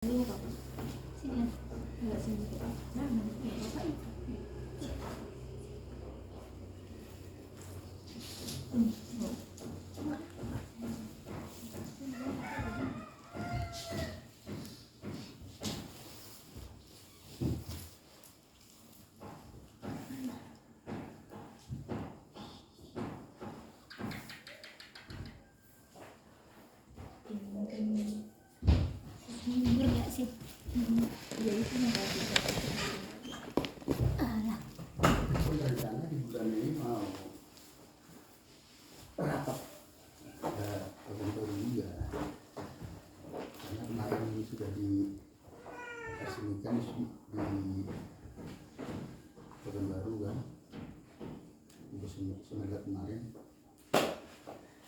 Ini apa? Sini ya. Enggak sini. Nah, apa itu? Ngibur nggak sih? Ya itu nggak bisa. Alah. Rencana di bulan ini mau rapat ada terbentuk juga karena kemarin ini sudah diresmikan di Pekanbaru kan di Semegat kemarin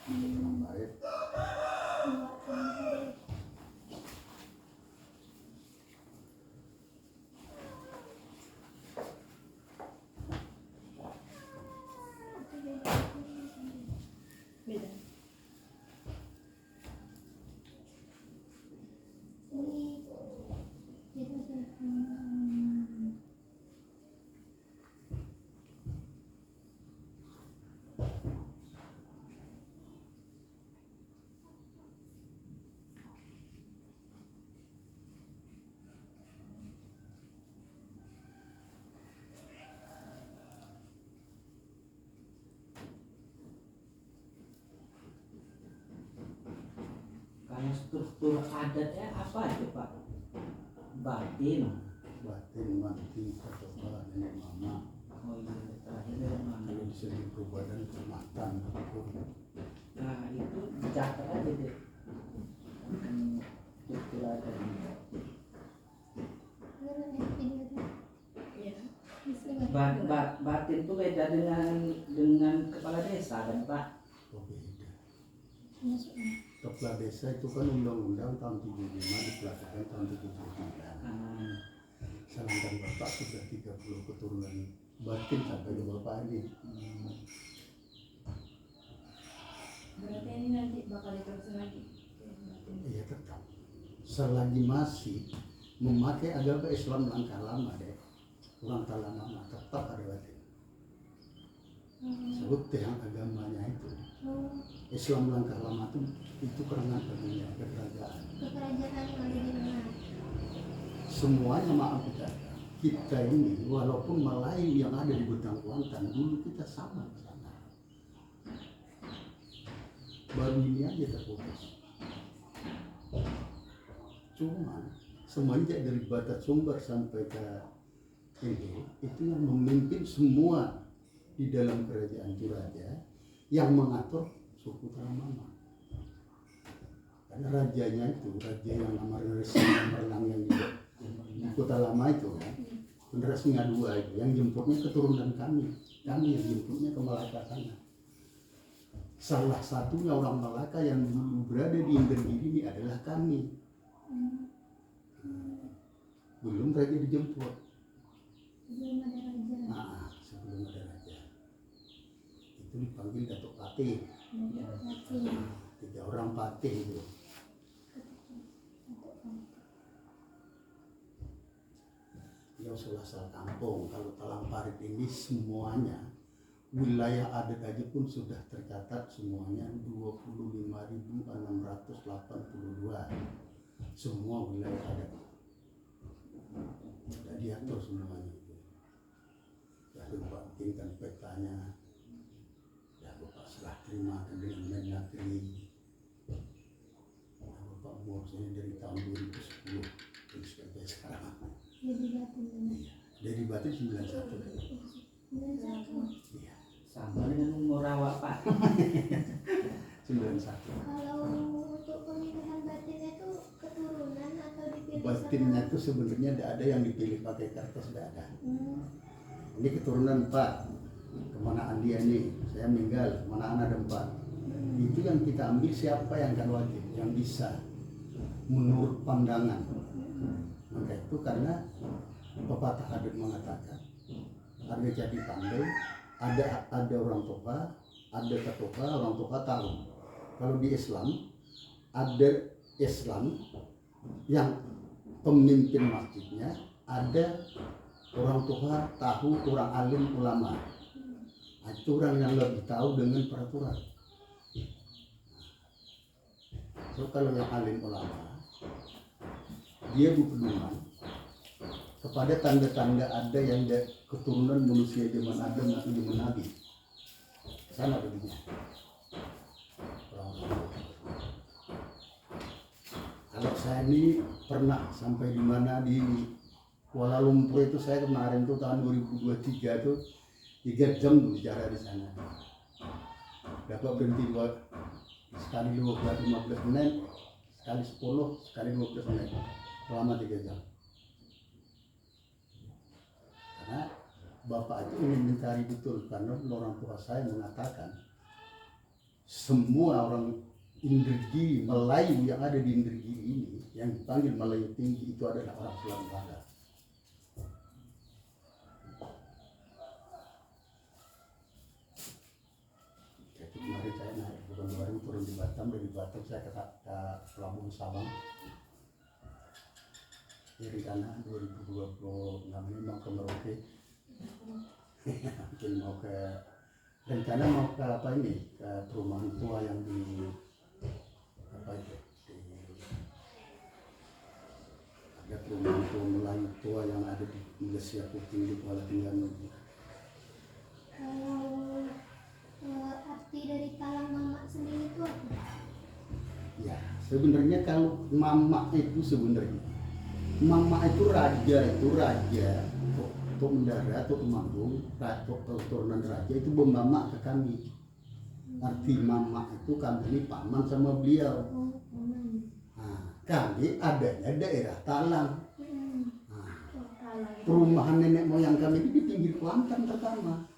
di Penambaret. Beda. Ini beda. Karena struktur adatnya apa itu Pak? Batin. Batin mati katoba nenek mama Oh iya, terakhir dari mana? kalau di segi perubahan kecamatan Nah itu dicatat aja deh. Struktur adatnya. Batin itu beda dengan kepala desa kan Pak? oh beda. Kepala desa itu kan undang-undang tahun 75 diperlakukan tahun 79. Sedangkan Bapak sudah 30 keturunan batin sampai ke Bapak ini. Berarti ini nanti bakal diterusin lagi. Iya tetap. Selagi masih memakai agama Islam langkah lama deh. Langkah lama tetap ada batin. Sebut yang agamanya itu. Islam langkah lama itu kerengan baginya kerajaan. Kekerajaan ada di mana? Semuanya maaf kita ini walaupun Melayu yang ada di Betang Kuantan dulu kita sama ke sana. Baru ini aja terputus. Cuma semenjak dari Batak Sumber sampai ke ini itu yang memimpin semua di dalam kerajaan Toraja yang mengatur suku Talamama. Karena rajanya itu raja yang namanya Resi Merlang yang di Kota Lama itu kan generasinya dua itu yang jemputnya keturunan kami yang jemputnya ke Malaka sana. Salah satunya orang Malaka yang dulu berada di Indragiri ini adalah kami. Belum raja dijemput. Belum ada raja. Nah, sebelum ada raja itu dipanggil Datuk Patih. Tiga orang patih itu. Yang selasa kampung, kalau Talang Parit ini semuanya wilayah adat aja pun sudah tercatat semuanya 25.682 semua wilayah adat sudah diatur semuanya itu. Lalu Pak bikinkan petanya, ya Bapak serah terima dengan Mendagri. Bapak umurnya dari tahun 2010 terus sampai sekarang. Jadi Batin. Dari Batin 91. Iya. Sama dengan umur awak Pak. 91. Kalau untuk pemilihan batinnya itu keturunan atau dipilih Batinnya itu sebenarnya tidak ada yang dipilih pakai kertas, tidak ada. Ini keturunan Pak. Kemana Andi ini? Saya meninggal. Kemana anak ada 4. Itu yang kita ambil siapa yang akan wajib, yang bisa menurut pandangan. Maka itu karena pepatah adat mengatakan ada jadi pandai, ada orang tua, ada ketua, orang tua tahu. Kalau di Islam ada Islam yang pemimpin masjidnya, ada orang tua tahu, orang alim ulama. Itu orang yang lebih tahu dengan peraturan. So kalau yang alim ulama, dia berpedoman kepada tanda-tanda ada yang keturunan manusia zaman Adam atau zaman Nabi. Sana begini. Kalau saya ini pernah sampai di mana di Kuala Lumpur itu, saya kemarin tuh tahun 2023 tuh 3 jam tuh bicara di sana. Dapat berhenti sekali 15 menit, sekali 10, sekali 12 menit, selama 3 jam. Karena bapak itu ingin mencari betul, karena orang tua saya mengatakan semua orang Indragiri, Melayu yang ada di Indragiri ini, yang dipanggil Melayu Tinggi, itu adalah orang Selat Melaka. Jadi kemarin saya naik, bukan kemarin turun di Batam, dari Batam saya ke Pelabuhan Sabang. Dari sana 2026 ini mau ke Merauke. Mungkin mau ke, rencana mau ke apa ini, ke perumahan tua yang di apa itu, ada perumahan tua Melayu tua yang ada di Malaysia Kuting di Kuala Terengganu. Kalau arti dari talang mama sendiri itu apa? Ya, sebenarnya kalau mama itu sebenarnya mama itu raja untuk mendarat atau temanggung, atau keturunan raja itu bermama ke kami. Arti mama itu kami ini paman sama beliau. Oh, paman. Nah, kami adanya daerah Talang. Nah, Oh, talang. perumahan nenek moyang kami itu di pinggir Kuantan pertama.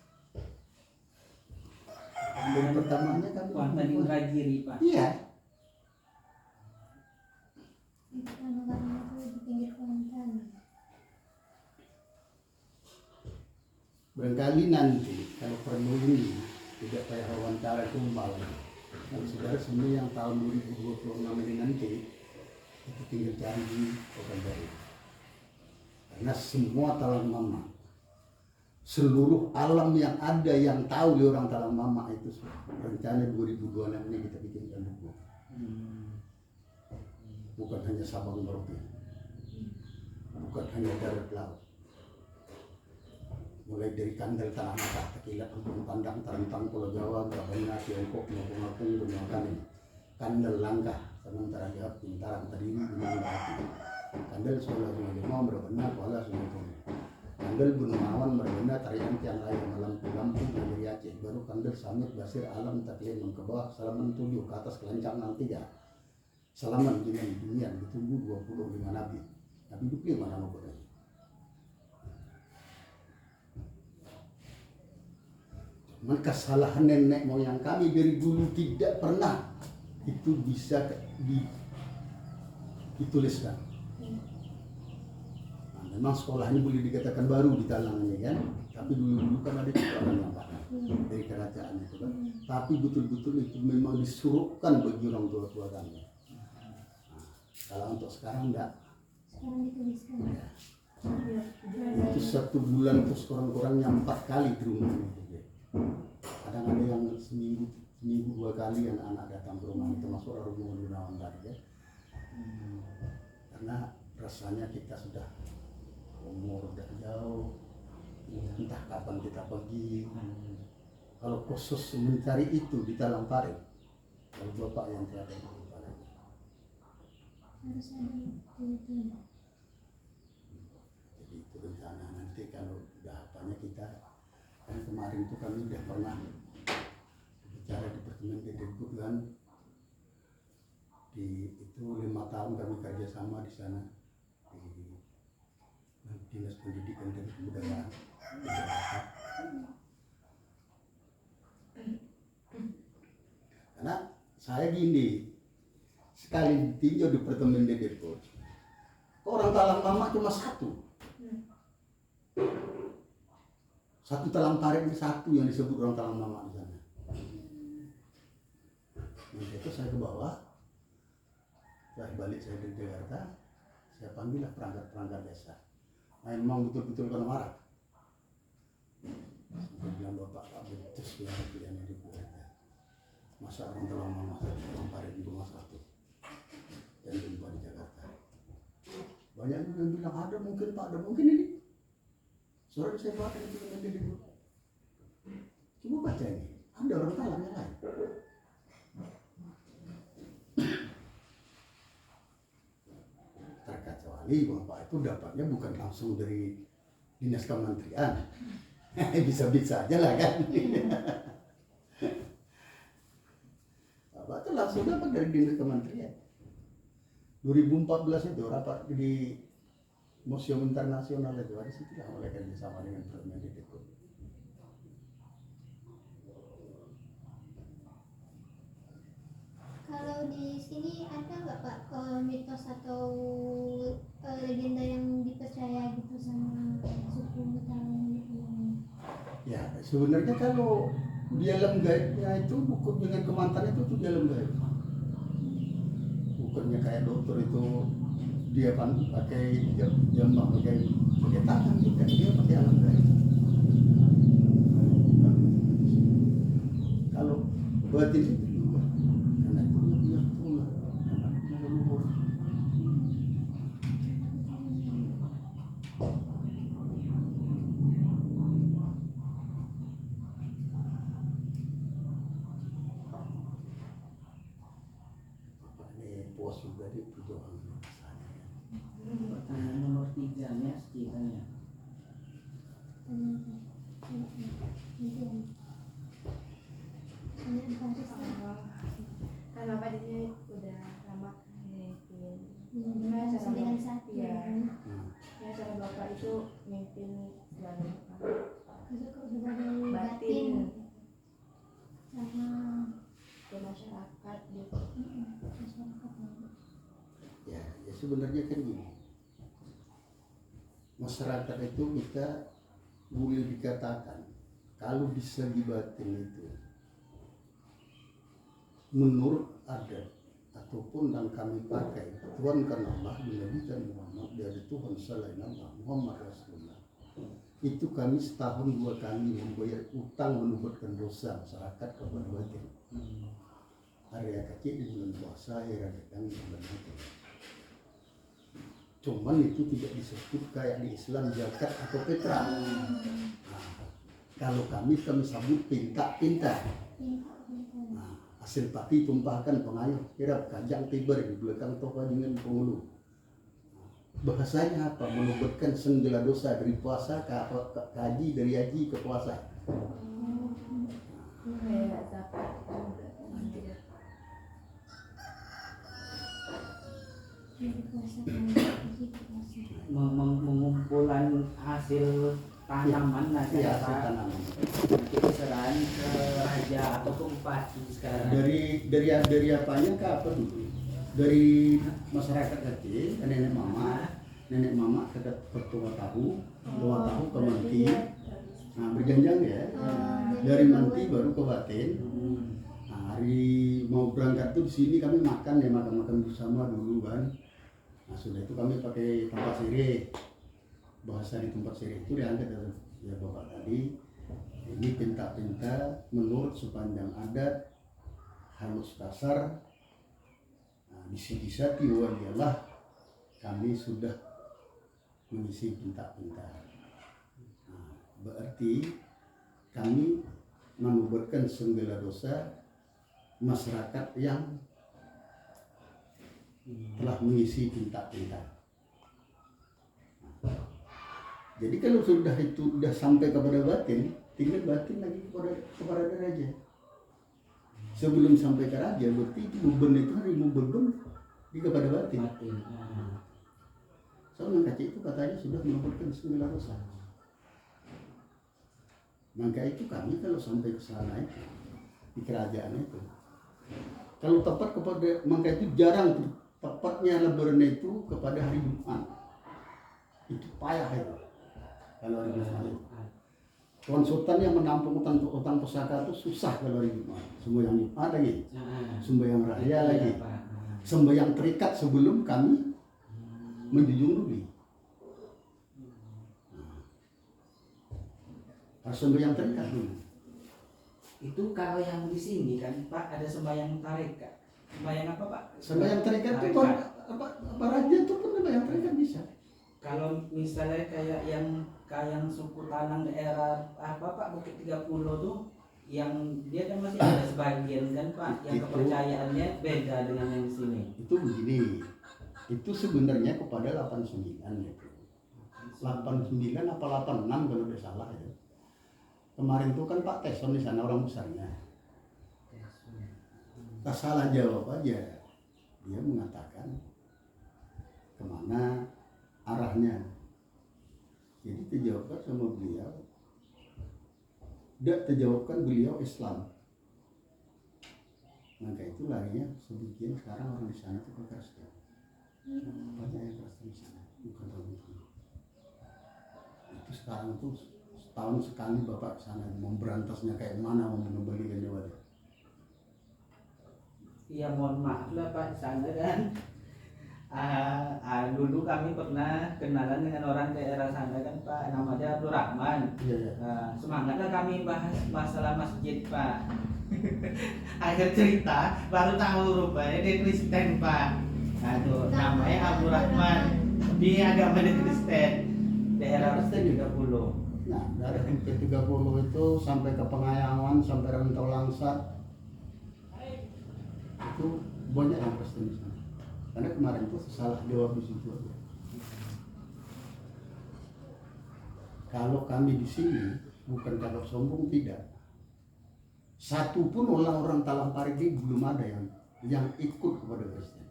Dan pertamanya kami Kuantan Indragiri, Pak. Iya. Karena itu di pinggir Kuantan. Barangkali nanti kalau perlu ini tidak payah wawancara kumpal. Kalau saudara semua yang tahun 2026 ini nanti itu tinggal cari di Pekanbaru. Karena semua talang mama, seluruh alam yang ada yang tahu di orang talang mama itu rencana 2026 ini kita bikinkan buku. Bukan hanya Sabang Merauke, bukan hanya darat laut. Mulai dari Kandel, Tanah Mata, Tekilat, Ujung Pandang, Tarantang, Pulau Jawa, Brabana, Tiongkok, Ngapung-Ngapung, Benua Kami, Kandel, Langkah, Sementara Jawab, Pintaran, Tadini, Gunung Batu, Kandel, Sekolah Sungai Limau, Brabana, Kuala, Sungai Tunggu, Kandel, Gunung Awan, Brabana, Tarian, Tiang Raya, Lampung, Negeri Aceh, baru Kandel, Samit, Basir, Alam, Takliman, ke bawah, Salaman 7, ke atas, Kelancangan 3, Salaman dengan dunia, ditunggu 20 dengan Nabi. Nabi itu mana mau berani? Kesalahan nenek moyang kami dari dulu tidak pernah itu bisa dituliskan. Nah, memang sekolahnya boleh dikatakan baru di Talang ini kan, tapi dulu kan ada sekolah yang lama dari kerajaan itu kan. Tapi betul-betul itu memang disuruhkan bagi orang tua kami. Nah, kalau untuk sekarang enggak. Sekarang dituliskan. Ya. Itu 1 bulan terus kurang-kurangnya 4 kali di rumah ini. Kadang ada yang seminggu 2 kali anak-anak datang ke rumah, termasuk Romo Gunawan tadi ya. Karena rasanya kita sudah umur udah jauh, entah kapan kita pergi. Kalau khusus mencari itu di Talang Parit, kalau bapak yang tiada di Talang Parit, Harus ada itu. jadi itu rencana nanti kalau udah apanya kita. Kan kemarin itu kami udah pernah bicara di Departemen Dedekut kan, di itu 5 tahun kami kerja sama di sana di Dinas Pendidikan dan Kebudayaan. Karena saya gini, sekali ditinjau di Departemen Dedekut, orang Talang Mama cuma 1. Satu Talang Parit, satu yang disebut orang Talang Mama di sana. Nanti itu saya ke bawah, saya balik, saya dari Jakarta, Saya panggillah perangkat desa. Memang betul-betul kena marah. Saya bilang, Bapak Pak becus ya pilihan hidup mereka. Masa orang telah memampari di rumah satu dan jumpa di Jakarta. Banyak yang bilang ada mungkin Pak, ada mungkin ini. Soalnya saya baca itu dengan diri. Coba baca ini, ada orang talang yang lain. Terkecuali Bapak itu dapatnya bukan langsung dari dinas kementerian. Bisa-bisa aja lah kan. Bapak itu langsung dapat dari dinas kementerian. 2014 itu rapat di Museum Internasional itu, di situ lah mulai kerjasama dengan Permendikbud. Kalau di sini ada nggak Pak mitos atau legenda yang dipercaya gitu sama suku Betawi gitu? Ya sebenarnya kalau di alam gaibnya itu bukan dengan kemantan itu di alam gaib. Bukannya kayak dokter itu dia kan pakai jambak pakai tangan gitu kan, dia pakai alam gaib. Kalau batin itu juga karena itu dia tulah karena leluhur. Ini puas juga di perjuangan sana. Pertanyaan nomor 3 nya sekiranya. Kan Bapak di sini udah lama memimpin. Gimana cara dengan satu? Iya. Ya cara Bapak itu memimpin sebagai Sebagai batin batin sama ke masyarakat gitu. masyarakat. Ya sebenarnya kan gini, masyarakat itu kita boleh dikatakan kalau di segi batin itu menurut adat ataupun yang kami pakai, Tuhan kan Allah menabikan Muhammad dari Tuhan selain Allah Muhammad Rasulullah. Itu kami setahun 2 kali membayar utang menubuatkan dosa masyarakat kepada batin. Hari kecil di bulan puasa, hari kadang di bulan itu. Cuman itu tidak disebut kayak di Islam zakat atau fitrah. Nah, kalau kami sebut pinta-pinta. Nah, hasil pati tumpahkan pengayuh kirap kajang tiber di belakang toka dengan penghulu. Bahasanya apa? Menubuatkan segala dosa dari puasa ke haji, dari haji ke puasa. Kayak zakat. Mengumpulan hasil tanaman lah Ya, Pak. tanaman. Nanti diserahin ke raja atau ke bupati sekarang. Dari apanya ke apa dulu? Dari masyarakat kecil, nenek mama ke tua tahu ke manti. Nah, berjanjang ya. Dari manti baru ke batin. Nah, hari mau berangkat tuh di sini kami makan bersama dulu kan. Nah, sudah itu kami pakai tempat sirih. Bahasa di tempat sirih itu diangkat ya Bapak tadi. Ini pinta-pinta menurut sepanjang adat halus kasar. Nah, bisa ialah kami sudah mengisi pinta-pinta. Nah, berarti kami menubuatkan segala dosa masyarakat yang telah mengisi pinta-pinta. Nah, jadi kalau sudah sampai kepada batin, tinggal batin lagi kepada raja. Sebelum sampai ke raja, berarti itu beban itu ribu beban di kepada batin. Soalnya kacik itu katanya sudah menubuatkan segala dosa. Maka itu kami kalau sampai ke sana itu di kerajaan itu, kalau tepat kepada maka itu jarang tepatnya lebaran itu kepada hari Jumat. Itu payah itu. Kalau hari Jumat. Konsultan yang menampung utang pusaka itu susah kalau hari Jumat. Sembahyang Jumat lagi, sembahyang raya lagi, sembahyang terikat sebelum kami menjunjung tinggi. Harus sembahyang terikat dulu. Itu kalau yang di sini kan Pak ada sembahyang tarekat. Sembahyang apa Pak? Sembahyang terikat itu apa raja itu pun sembahyang terikat bisa. Kalau misalnya kayak yang suku Talang daerah apa Pak Bukit 30 tuh yang dia kan masih ada sebagian kan Pak yang Itu. kepercayaannya beda dengan yang di sini. Itu begini. Itu sebenarnya kepada 89 ya. 89 apa 86 kalau tidak salah ya. Kemarin itu kan Pak Teson di sana orang besarnya. Tak salah jawab aja. Dia mengatakan kemana arahnya. Jadi terjawabkan sama beliau. Tidak terjawabkan beliau Islam. Maka itu larinya sebagian sekarang orang di sana itu ke Kristen. Banyak yang Kristen di sana. Bukan orang itu. Itu sekarang itu setahun sekali Bapak sana memberantasnya kayak mana mau mengembalikan jawabnya. Iya mohon maaf lah Pak di sana kan. Dulu kami pernah kenalan dengan orang daerah sana kan Pak, namanya Abdul Rahman. Iya. Semangatlah kami bahas masalah masjid Pak. Akhir cerita baru tahu rupanya dia Kristen Pak. Aduh, namanya Abdul Rahman. Dia agama Kristen. Daerah Kristen 30. Nah, dari MP30 itu sampai ke Pengayangan, sampai Rantau Langsat, itu banyak yang Kristen di sana. Karena kemarin itu salah jawab di situ aja. Kalau kami di sini bukan kakak sombong, tidak. Satu pun orang Talampari ini belum ada yang ikut kepada Kristen.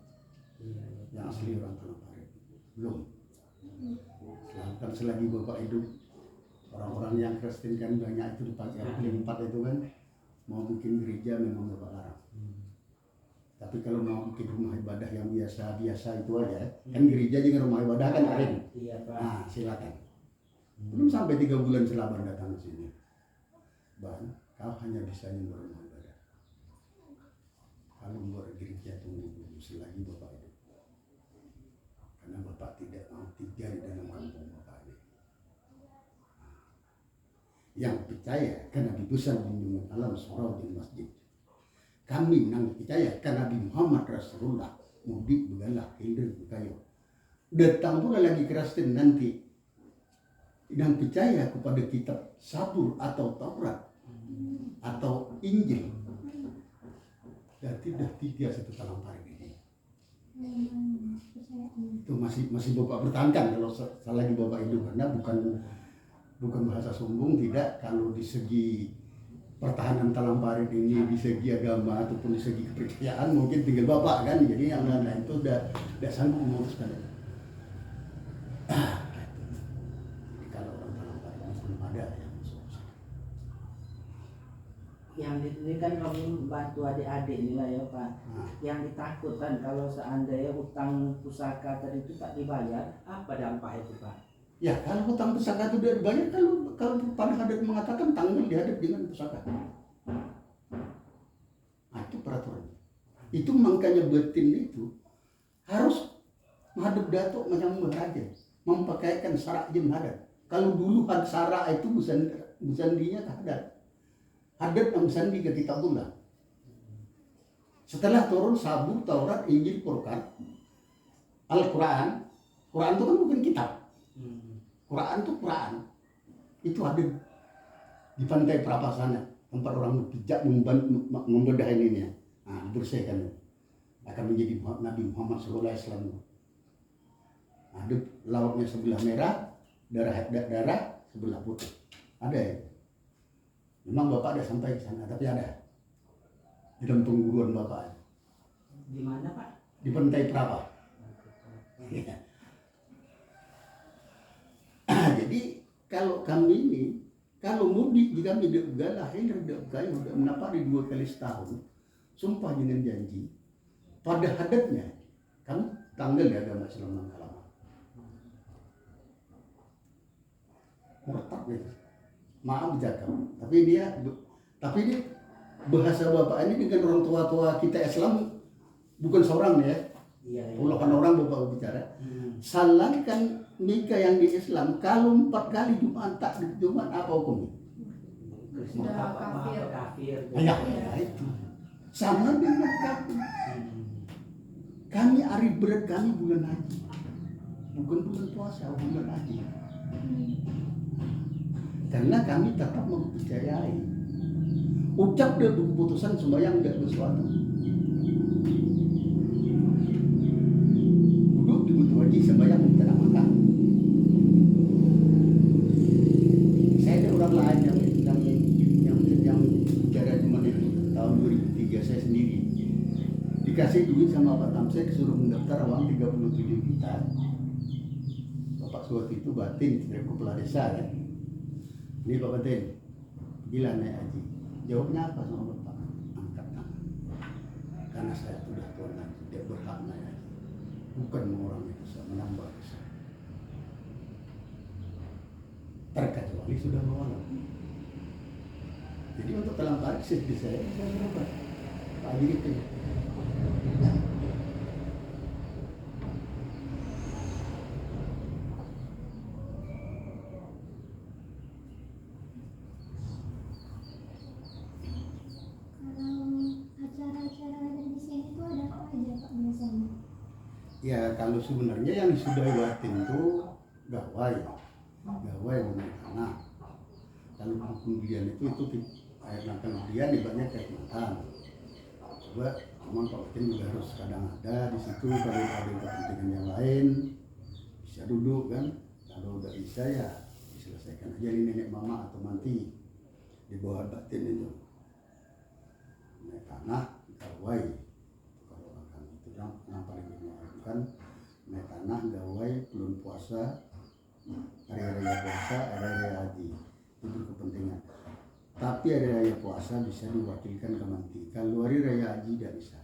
Yang asli orang Talampari belum. Kan selagi Bapak hidup, orang-orang yang Kristen kan banyak itu di Pagi 4 itu kan mau bikin gereja memang Bapak larang. Tapi kalau mau bikin rumah ibadah yang biasa-biasa itu aja, kan gereja juga rumah ibadah kan ada. Iya Pak. Nah, silakan. Belum sampai 3 bulan setelah datang ke sini. Bang, kau hanya bisa nyembah rumah ibadah. Kalau buat gereja tunggu dulu selagi Bapak hidup. Karena Bapak tidak mau tinggal di dalam kampung Bapak ini. Yang percaya karena Nabi besar junjungan alam surau di masjid. Kami nang percaya karena Nabi Muhammad Rasulullah mudik begalah hilir bukayo. Datang pula lagi Kristen nanti yang percaya kepada kitab Sabur atau Taurat atau Injil. Berarti sudah 3 satu Talampari ini. Itu masih Bapak pertahankan kalau selagi Bapak hidup, karena bukan bahasa sombong, tidak. Kalau di segi pertahanan Talampari ini, di segi agama ataupun di segi kepercayaan mungkin tinggal Bapak kan, jadi yang lain itu udah sanggup menguruskan itu. Jadi kalau orang Talampari belum ada yang masuk. Yang ini kan kami bantu adik-adik ini lah ya Pak. Yang ditakutkan kalau seandainya utang pusaka tadi itu tak dibayar, apa dampak itu Pak? Ya kalau hutang pusaka itu dia dibayar, kalau pada hadat mengatakan tanggal dihadap dengan pusaka. Nah, itu peraturan. Itu makanya batin itu harus menghadap datuk menyambut raja, memakaikan sarak jem hadat. Kalau dulu had sarak itu busandinya ke hadat. Hadat yang busandi ke kitabullah. Setelah turun Sabur, Taurat, Injil, Quran, Al-Quran. Quran itu kan bukan kitab. Quran itu Quran. Itu ada di pantai Prapasana, tempat orang bijak membedah ininya. Nah, bersihkan akan menjadi Nabi Muhammad SAW. Nah, ada lautnya sebelah merah, darah sebelah putih. Ada ya. Memang Bapak ada sampai ke sana, tapi ada di dalam pengguruan Bapak. Di mana Pak? Di pantai Prapa. Ya. Jadi kalau kami ini, kalau mudik jika tidak galah, tidak kaya, sudah menapari 2 kali setahun, sumpah dengan janji, pada hadatnya kami tanggal di agama Islam Langkalama. Murtad gitu. Maaf cakap, tapi ini bahasa Bapak ini dengan orang tua kita Islam bukan seorang ya. Iya. Puluhan orang Bapak bicara. Salahkan nikah yang di Islam, kalau 4 kali Jumat tak di Jumat apa hukumnya? Sudah kafir. Kafir. Ya, itu sama dengan kami. Kami hari berat kami bulan haji, bukan bulan puasa, bulan haji. Karena kami tetap mempercayai. Ucap dia keputusan sembahyang tidak sesuatu. Duduk di butuh haji sembahyang tidak makan. Saya ada orang lain yang bicara cuma itu tahun 2003 saya sendiri dikasih duit sama Pak Tamsek suruh mendaftar uang 37 juta. Bapak suatu itu batin dari kepala desa kan. Ini Pak Batin, gila naik haji. Jawabnya apa sama Bapak? Angkat tangan. Karena saya sudah tua haji, tidak berhak naik haji. Bukan mengurangi dosa, menambah dosa. Terkecuali sudah mengulang. Jadi untuk dalam tarik di saya berubah. Pak Haji itu. Ya kalau sebenarnya yang sudah buatin itu gawai dengan anak. Kalau kemudian itu air makan kemudian ibaratnya kayak makan. Coba memang Pak Batin juga harus kadang ada di situ kalau ada kepentingan yang lain bisa duduk kan. Kalau udah bisa ya diselesaikan aja ini nenek mama atau manti di bawah Batin itu. Naik tanah gawai. Kalau orang kan itu yang paling kan naik tanah gawai belum puasa hari raya puasa hari raya haji itu berkepentingan. Tapi hari raya puasa bisa diwakilkan ke manti. Kalau hari raya haji tidak bisa.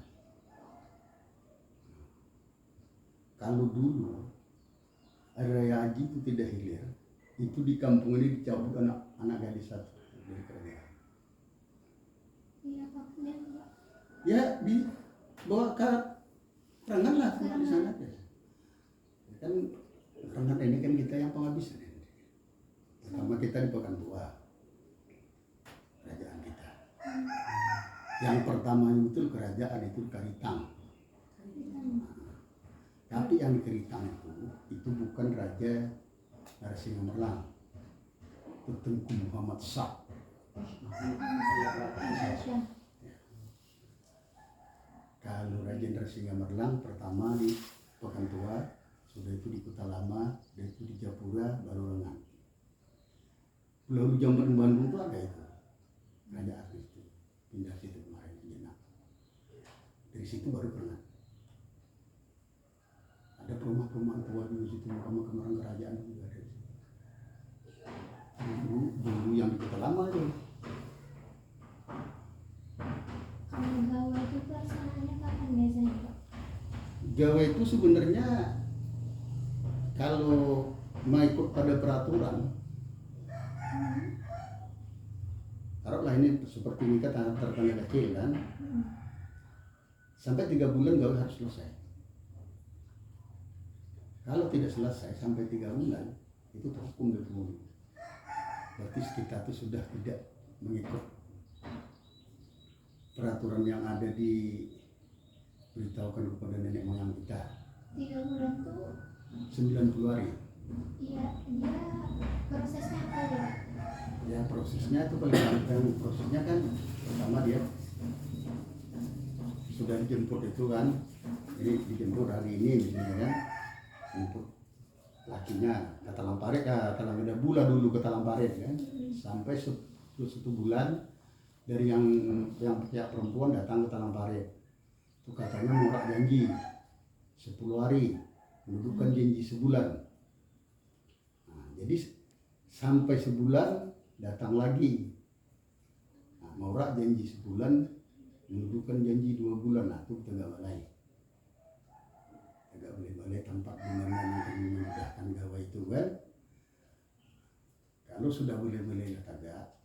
Kalau dulu hari raya haji itu tidak hilir, itu di kampung ini dicabut anak gadis satu dari kerajaan. Iya Pak, Ya dibawa ke Rengan lah di sana ya. Kan Rengan ini kan kita yang penghabisan ini. Pertama kita di Pekanbaru, kerajaan kita. Yang pertama itu kerajaan itu Karitang. Tapi yang di Karitang itu bukan Raja Narasimhamerlang. Itu Tengku Muhammad Shah. Kalau Raja Narasimhamerlang pertama di Pekanbaru, sudah itu di Kota Lama, dan itu di Japura, baru Rengan. Pulau Jamban Bandung itu ada itu, kerajaan itu pindah situ kemarin jenak. Dari situ baru Rengan. Ada perumahan-perumahan tua di situ, kamar-kamar kerajaan juga ada di situ. Dulu yang di Kota Lama itu. kalau gawa itu pelaksanaannya kapan biasanya Pak? Gawa itu sebenarnya kalau mau ikut pada peraturan, taruhlah ini seperti nikah tanda kecil kan, sampai 3 bulan gawa harus selesai. Kalau tidak selesai sampai 3 bulan, itu terhukum dibunuh. Berarti kita itu sudah tidak mengikut peraturan yang ada diberitahukan kepada nenek moyang kita. 3 bulan tuh 90 hari. iya, dia prosesnya apa ya? Ya prosesnya itu paling gampang. Prosesnya kan pertama dia sudah dijemput itu kan, jadi dijemput hari ini misalnya kan, jemput lakinya ke Talamparit, ke Lameda Bula dulu ke Talamparit kan, sampai 1 bulan dari yang pihak perempuan datang ke Talamparit. Itu katanya morak janji 10 hari, mendudukan janji sebulan. Nah, jadi sampai sebulan datang lagi. Nah, morak janji sebulan, mendudukan janji 2 bulan. Nah, itu kita nggak boleh. Nggak boleh balik tempat dimana yang memudahkan gawa itu kan. Kalau sudah boleh-boleh kata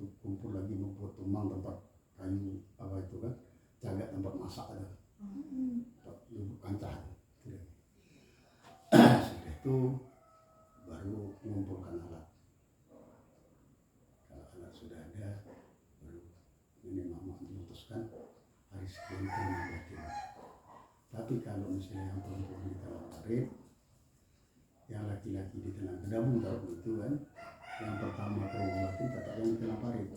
itu kumpul lagi membuat tumang tempat kayu apa itu kan, jaga tempat masak ada, tempat kancah. itu baru mengumpulkan alat. Kalau alat sudah ada, baru ini mama memutuskan hari sekian terima batin. Tapi kalau misalnya yang perempuan di tanah parit, yang laki-laki di tanah kedabung, kalau itu kan, yang pertama terima batin tetap yang di tanah parit.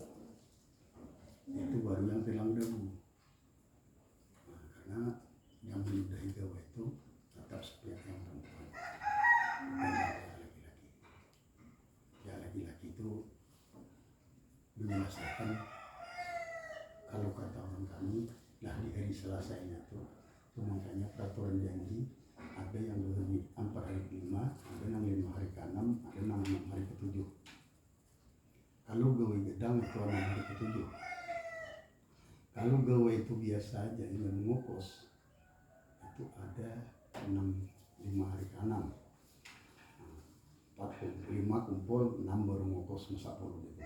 Itu baru yang telang debu. Nah, karena yang menyudahi gawa itu tetap sepihak yang perempuan, bukan yang laki-laki. Ya laki-laki itu menyelesaikan, kalau kata orang kami, nah di hari Selasanya tuh makanya peraturan janji ada yang 4 hari ke-5, ada yang 5 hari ke-6, ada yang 6 hari ke-7. Kalau gawe gedang itu 6 hari ke-7. Kalau gawe itu biasa aja yang mengukus itu ada 5 hari ke-6. 5 kumpul, 6 baru ngukus masak puluh gitu.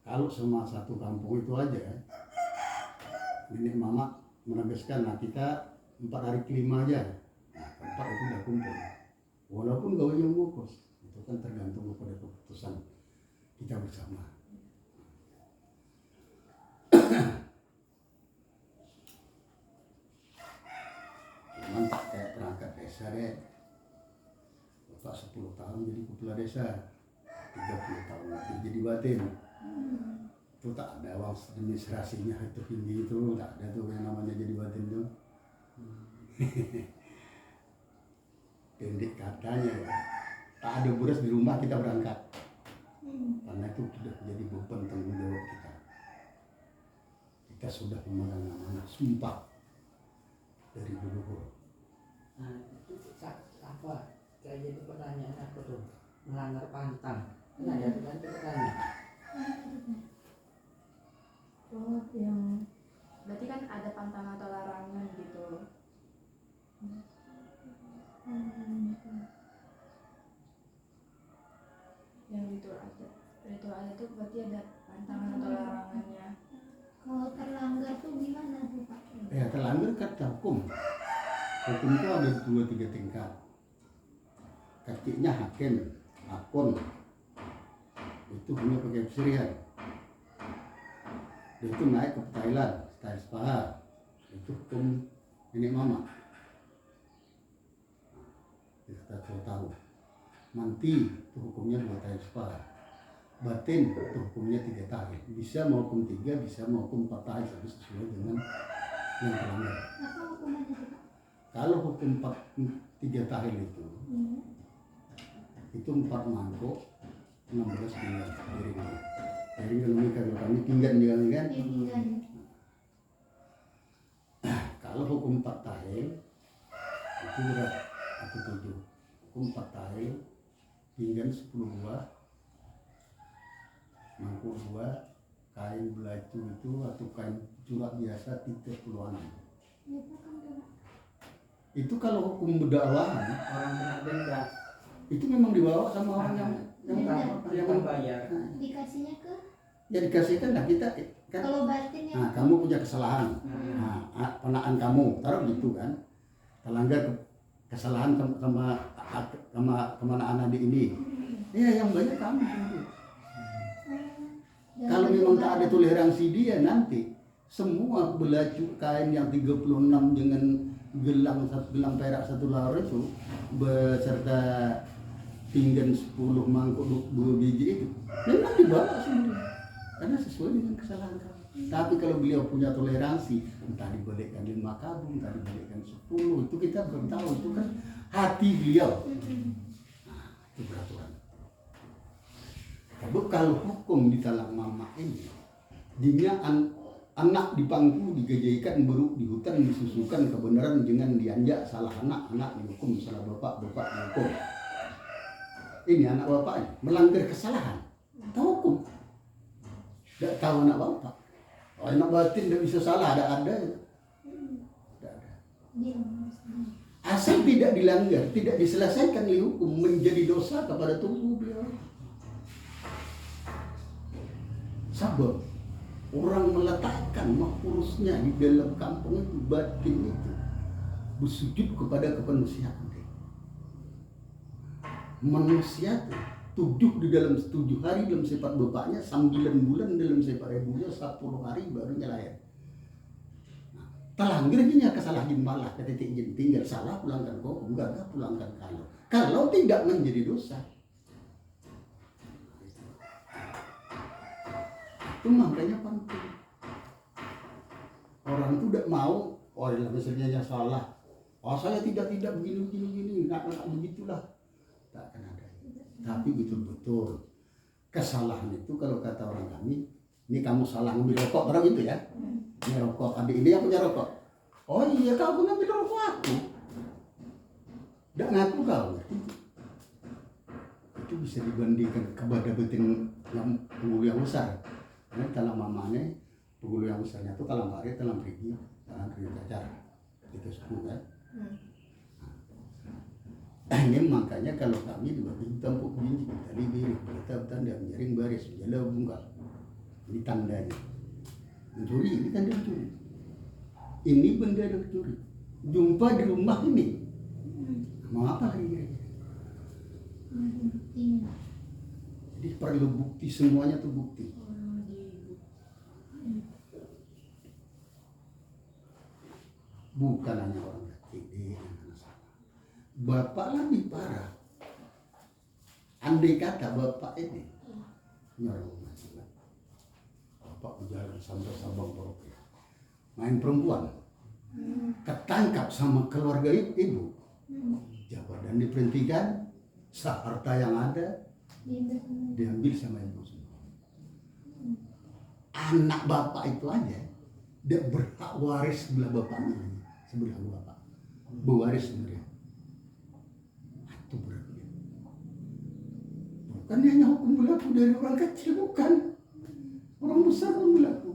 Kalau sama satu kampung itu aja, nenek mama menegaskan, nah kita 4 hari ke-5 aja. Nah, 4 itu udah kumpul. Walaupun gawanya ngukus, itu kan tergantung kepada keputusan kita bersama. Cuman kayak perangkat desa deh, Bapak 10 tahun jadi kepala desa, 30 tahun lagi jadi batin. Itu tak ada uang administrasinya itu tinggi, itu tak ada tuh yang namanya jadi batin tuh. Pendek katanya ya, tak ada beras di rumah kita berangkat, karena itu sudah menjadi beban tanggung jawab kita. Kita sudah memegang amanah sumpah dari dulu. Nah, itu apa? Kayak jadi pertanyaan aku tuh, melanggar pantang. Nah, ya kan itu pertanyaan. Oh, yang berarti kan ada pantang atau larangan gitu. Yang ritual itu berarti ada pantangan atau larangannya. Kalau terlanggar tuh gimana tuh Pak? Ya terlanggar kata hukum. Hukum itu ada 2-3 tingkat. Kakinya hakim, akun, itu punya pakai pesirian. Dia itu naik ke Thailand, Thailand Spa, itu hukum nenek mama. Kita tahu. Manti itu hukumnya 2 Thailand Spa. Batin itu hukumnya 3 tahun. Bisa mau hukum 3, bisa mau hukum 4 tahun, tapi sesuai dengan yang terlanggar. Apa hukumannya tuh Pak? Kalau hukum 3 tahun itu 4 mangkok, 16 pinggan piring. Piring kalau kami pinggan juga kan. Ya pinggan. Kalau hukum 4 tahun itu berat, aku 7. Hukum 4 tahun, pinggan 10 buah, mangkok 2, kain belacu itu atau kain curak biasa 36. Itu kalau hukum berdakwahan, Orang kena denda, itu memang dibawa sama orang yang bayar. Dikasihnya ke ya dikasihkan. Nah kita kan, kalau batin nah yang kamu punya kesalahan, nah penaan kamu taruh gitu kan, terlanggar kesalahan sama anak adik ini, ya yang banyak kamu. Kalau memang tak ada toleransi dia, nanti semua belacu kain yang 36 dengan gelang perak 1 lar itu beserta pinggan 10 mangkuk 2 biji itu memang dibawa semua karena sesuai dengan kesalahan kamu. Tapi kalau beliau punya toleransi, entah dibalikkan 5 kabung, entah dibalikkan 10, itu kita belum tahu, itu kan hati beliau. Nah, itu peraturan. Tapi kalau hukum di talang mama ini, dia anak dipangku, digajaikan, beruk di hutan, disusukan kebenaran dengan dianjak, salah anak dihukum, salah bapak dihukum. Ini anak bapaknya melanggar kesalahan, tahu hukum, tidak tahu anak bapak. Oh, anak batin tidak bisa salah, ada. Asal tidak dilanggar, tidak diselesaikan oleh hukum, menjadi dosa kepada tubuh beliau. Sabab orang meletakkan mahpurusnya di dalam kampung itu, batin itu bersujud kepada kemanusiaan. manusia tujuh di dalam 7 hari dalam sifat bapaknya, 9 bulan dalam sifat ibunya, 10 hari barunya lahir. Telangir gini kesalahan malah ketitik tinggal salah pulangkan kok enggak pulangkan kalau tidak menjadi dosa. Itu makanya penting. Orang itu tidak mau, oh misalnya salah, oh saya tidak begini, nggak begitulah, tak akan ada. Tapi betul-betul kesalahan itu kalau kata orang kami, ini kamu salah ngambil rokok, barang itu ya, ini rokok, adik ini yang punya rokok. Oh iya kamu ngambil rokok aku, tidak ngaku kau. Itu bisa dibandingkan kepada beting yang penghulu yang besar. Karena kalau mamanya penghulu yang besarnya itu kalau hari dalam pergi cacar itu suku kan. Ini makanya kalau kami juga tampuk biji tadi biru kita tanda menjaring baris menjala bungkal. Ini tandanya mencuri, ini tanda mencuri. Ini benda yang mencuri jumpa di rumah ini mau apa lagi? Jadi perlu bukti, semuanya tuh bukti. Bukan hanya orang ketidik yang salah. Bapak lebih parah. Andai kata bapak ini nyolong masalah, bapak berjalan sampai Sabang Merauke, main perempuan, ketangkap sama keluarga ibu, jabatan diberhentikan, harta yang ada diambil sama ibu semua. Anak bapak itu aja dia berhak waris sebelah bapaknya, sebelah bapak berwaris sebenarnya. Itu beratnya. Bukan hanya hukum berlaku dari orang kecil, bukan, orang besar pun berlaku.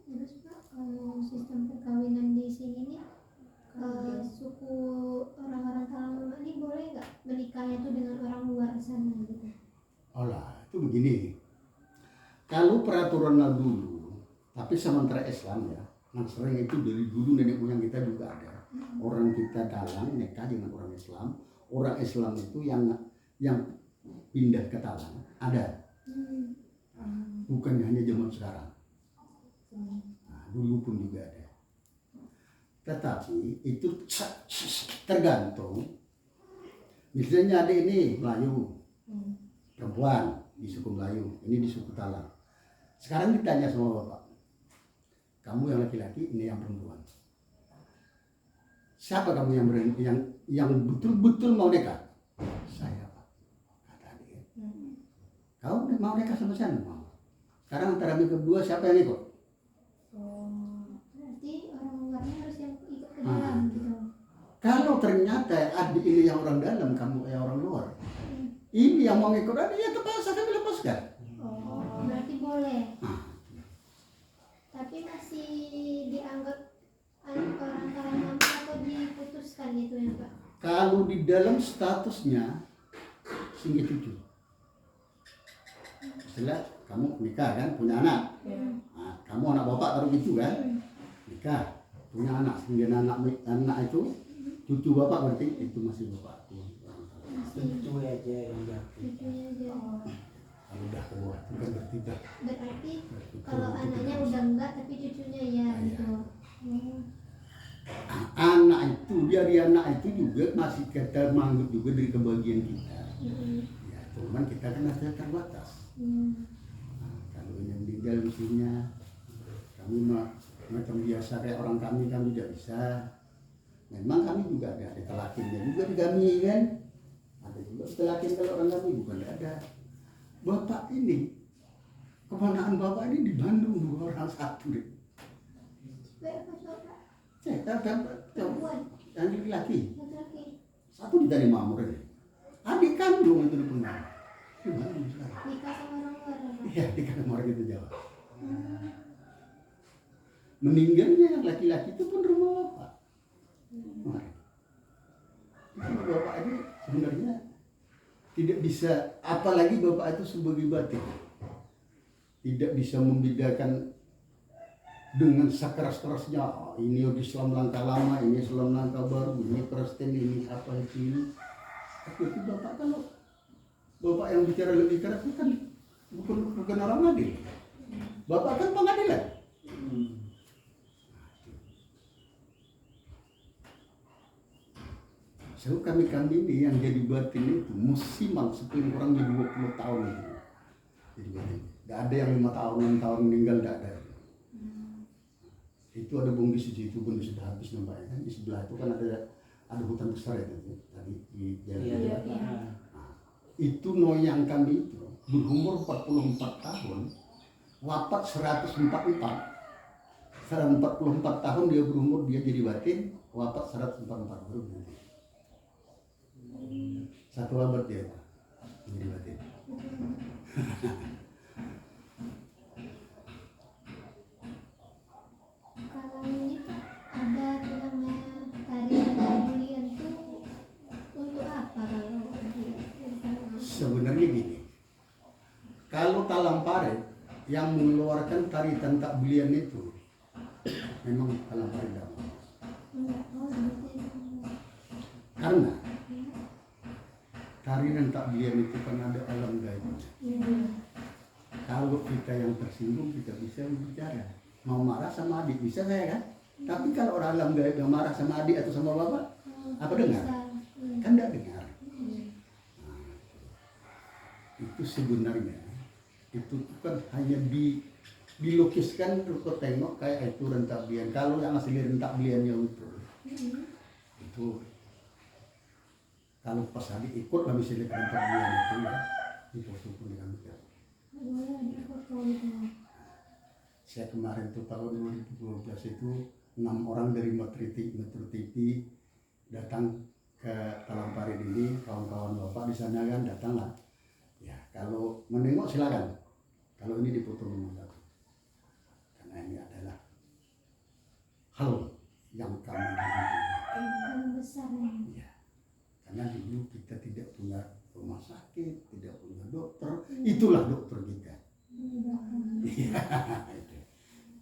Terus Pak, kalau sistem perkawinan di sini nih, suku orang-orang Talamangan ini boleh nggak menikahnya tuh dengan orang luar sana gitu? Olah, itu begini. Kalau peraturan dulu, tapi sementara Islam ya, yang sering itu dari dulu nenek moyang kita juga ada. Orang kita dalang nikah dengan orang Islam. Orang Islam itu yang pindah ke Talang ada. Bukan hanya zaman sekarang. Nah, dulu pun juga ada. Tetapi itu tergantung. Misalnya ada ini Melayu, perempuan di suku Melayu, ini di suku Talang. Sekarang ditanya sama bapak, kamu yang laki-laki, ini yang perempuan. Siapa kamu yang betul-betul mau nikah? Saya Pak, kata dia. Kau mau nikah sama saya? Mau. Sekarang antara kami berdua siapa yang ikut? Berarti orang luarnya harus yang ikut ke dalam gitu. Kalau ternyata adik ini yang orang dalam, kamu yang orang luar, ini yang mau ikut adik ya terpaksa kami lepaskan. Berarti boleh. Tapi masih dianggap orang Talamangan atau diputuskan gitu ya Pak? Kalau di dalam statusnya singgih tujuh. Setelah kamu nikah kan, punya anak. Nah, kamu anak bapak taruh gitu kan, nikah, punya anak, kemudian anak itu cucu bapak berarti itu masih bapakku. Cucu aja yang Cucunya aja. Kalau udah tua itu kan bertiga. Berarti kalau anaknya udah enggak tapi cucunya ya gitu. Anak itu dari anak itu juga masih kita manggil juga dari kebahagiaan kita. Ya, cuman kita kan ada terbatas. Nah, kalau yang meninggal usianya kami macam biasa kayak orang kami tidak bisa. Memang kami juga ada telakinnya juga di kami kan. Ada juga telakin kalau orang kami bukan ada. Bapak ini keponakan bapak ini di Bandung 2 orang satu deh. Saya perempuan dan laki-laki. Satu di Tani Mamur ini. Adik kandung itu di Penang. Di Bandung sekarang. Nikah sama orang luar apa? Iya, di kandung orang itu Jawa. Meninggalnya yang laki-laki itu pun rumah bapak. Kemarin. Bapak ini sebenarnya tidak bisa, apalagi bapak itu sebagai batin, tidak bisa membedakan dengan sekeras-kerasnya, ini Islam langkah lama, ini Islam langkah baru, ini Kristen, ini apa ini. Tapi itu Bapak, kalau Bapak yang bicara lebih keras itu kan bukan orang adil. Bapak kan pengadilan. So kami ini yang jadi batin itu musiman 10 orang di 20 tahun itu. Jadi batin. Gak ada yang 5 tahun, 6 tahun meninggal, gak ada. Itu ada bungkus di situ pun sudah habis nampaknya kan. Di sebelah itu kan ada hutan besar itu tadi di jalan. Itu noyang kami itu berumur 44 tahun, wafat 144. 144 tahun dia berumur, dia jadi batin, wafat 144 baru nanti. Satu abad dia jadi batin. Kalau ini ada namanya tarian bulian itu untuk apa kalau Sebenarnya gini, kalau Talampare yang mengeluarkan tari tangkap bulian itu memang Talampare Dama. Karena tari tangkap bulian itu kan ada alam gaib. Kalau kita yang tersinggung, kita bisa bicara. Mau marah sama adik bisa saya kan? Tapi kalau orang alam gaib yang marah sama adik atau sama bapak, apa dengar? Kan tidak dengar. Itu sebenarnya itu kan hanya dilukiskan kau tengok kayak itu rentak belian. Kalau yang asli rentak beliannya itu kalau pas adik ikut lah misalnya rentak belian itu ya itu pun dengan betul. Saya kemarin tuh tahun 2012 itu 6 orang dari Metro TV datang ke Talampare ini, kawan-kawan bapak di sana kan datanglah. Ya, kalau menengok silakan. Kalau ini dipotong nomor 1. Karena ini adalah hal yang kami besar ya. Karena dulu kita tidak punya rumah sakit, tidak punya dokter. Itulah dokter kita. Iya, itu.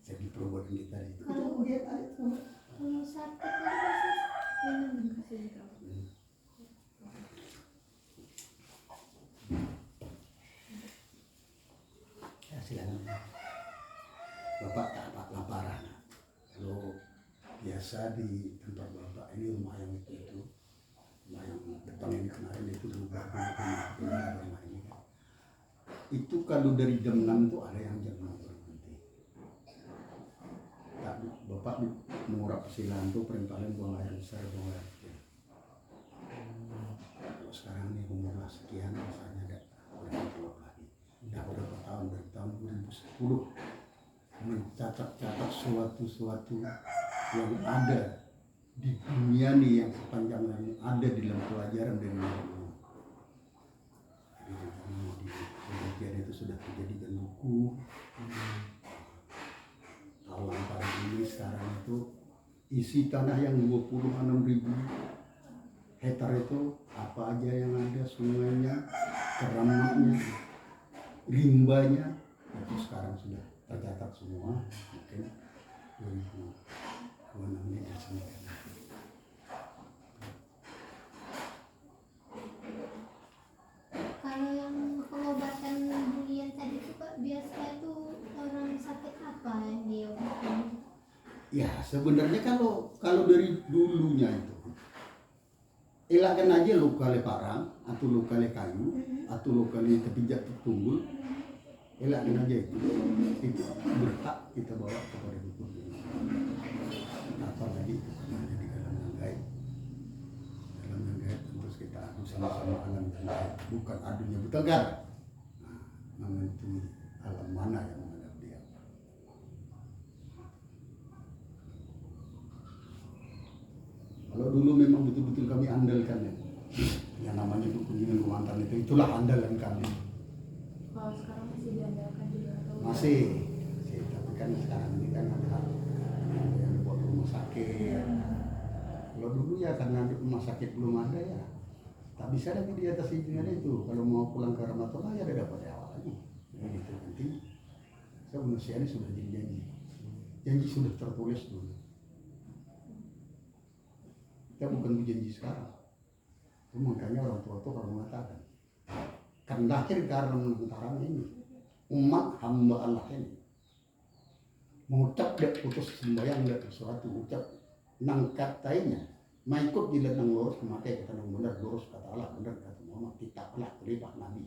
Jadi perbuatan kita itu. Kalau sakit Silakan. Bapak tak laparan. Kalau biasa di tempat bapak ini rumah yang itu rumah yang depan ini kemarin itu rumah ini kan. Itu kalau dari jam 6 tuh ada yang jam 6 berhenti. Tak, bapak mengurap silang tuh paling buang air besar, buang air kecil. Kalau sekarang ini umurlah sekian, misalnya ada berapa lagi. Dah berapa tahun, dari tahun 2010 mencatat-catat suatu yang ada di dunia nih, yang sepanjang yang ada di dalam pelajaran dari ilmu. Jadi di bagian itu sudah terjadi buku. Talampare ini sekarang itu isi tanah yang 26.000 hektar itu apa aja yang ada, sungainya, keramatnya, limbahnya itu sekarang sudah tercatat semua. Mungkin 2026 ini diresmikan. Kalau yang pengobatan bulian tadi itu Pak, biasanya itu orang sakit apa yang diobatin? Ya sebenarnya kalau dari dulunya itu elakkan aja luka parang atau luka kayu atau luka kepijat tertunggul, elakkan aja itu berhak kita bawa kepada dukun. Apalagi itu ada di dalam yang gaib. Dalam yang gaib terus kita adu sama-sama alam yang gaib, bukan adunya bertengkar. Nah, menentukan alam mana yang menghadap dia. Kalau dulu memang betul-betul kami andalkan ya. Yang namanya kunjungan Kumantan itulah andalan kami. Kalau sekarang masih diandalkan juga atau Masih, tapi kan sekarang ini kan ada yang buat rumah sakit. Kalau dulu ya karena rumah sakit belum ada ya, tak bisa lagi di atas izin itu. Kalau mau pulang ke Rahmatullah ya ada dapat awal lagi. Jadi itu nanti saya manusia ini sudah janji. Janji sudah tertulis dulu. Kita bukan berjanji sekarang. Itu makanya orang tua itu kalau mengatakan, kan lahir karena menentang ini umat hamba Allah ini mengucap tidak putus sembahyang tidak sesuatu ucap nang katanya maikut di nang lurus memakai kata nang benar lurus kata Allah benar kata Muhammad tidak lah kelipah Nabi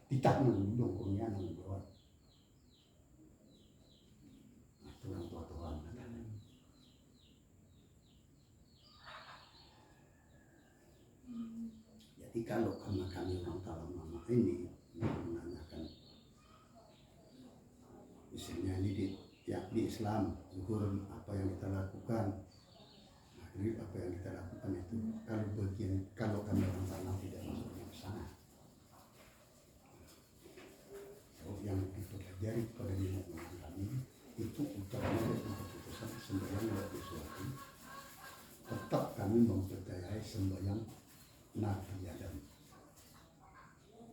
tidak nang hidung kurnia nang jawab itu yang Tuhan katanya. Jadi kalau karena kami orang tahu mama ini menanyakan misalnya ini di Islam zuhur apa yang kita lakukan maghrib apa yang kita lakukan itu kalau kami orang tanah tidak masuknya ke sana. So, yang dipelajari pada nenek moyang kami itu ucapan dari keputusan sembahyang tidak sesuatu. Tetap kami mempercayai sembahyang Nabi Adam.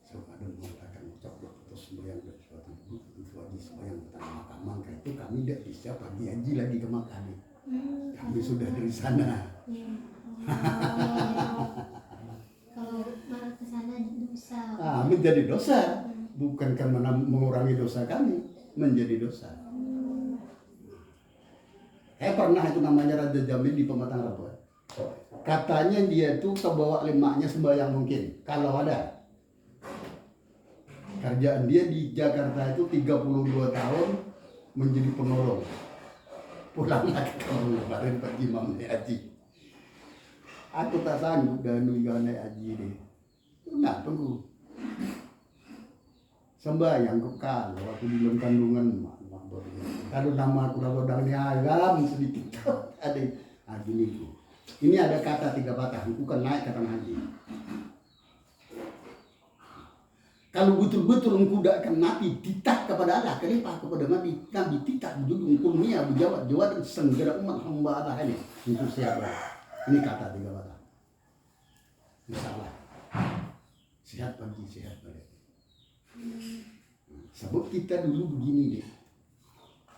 So, Adam mengatakan ucap putus sembahyang dari suatu itu lagi sembahyang bertanya makam mangka itu kami tidak bisa pagi haji lagi ke makam. Kami sudah dari sana. Ya. Kalau malah ke sana dosa. Menjadi dosa, bukan karena mengurangi dosa kami, menjadi dosa. Pernah itu namanya Raja Jamil di Pematang Rabu. Katanya dia itu kebawa lemaknya sembahyang mungkin, kalau ada. Kerjaan dia di Jakarta itu 32 tahun menjadi penolong. Pulang lagi kalau lebaran Pak Imam naik haji. Aku tak sanggup dan naik haji deh. Nah tunggu. Sembahyang kok kalau aku di dalam kandungan kalau nama aku lawadangnya agam sedikit ada gini tuh. Ini ada kata 3 patah, bukan naik kata haji. Kalau betul-betul engkau tidak akan mati, titak kepada Allah, kelipah kepada Nabi, Nabi titak juga engkau niat berjawab dan senggera umat hamba Allah ini. Untuk siapa? Ini kata 3 patah. Insyaallah. Sehat pagi, sehat balik. Sebab kita dulu begini deh.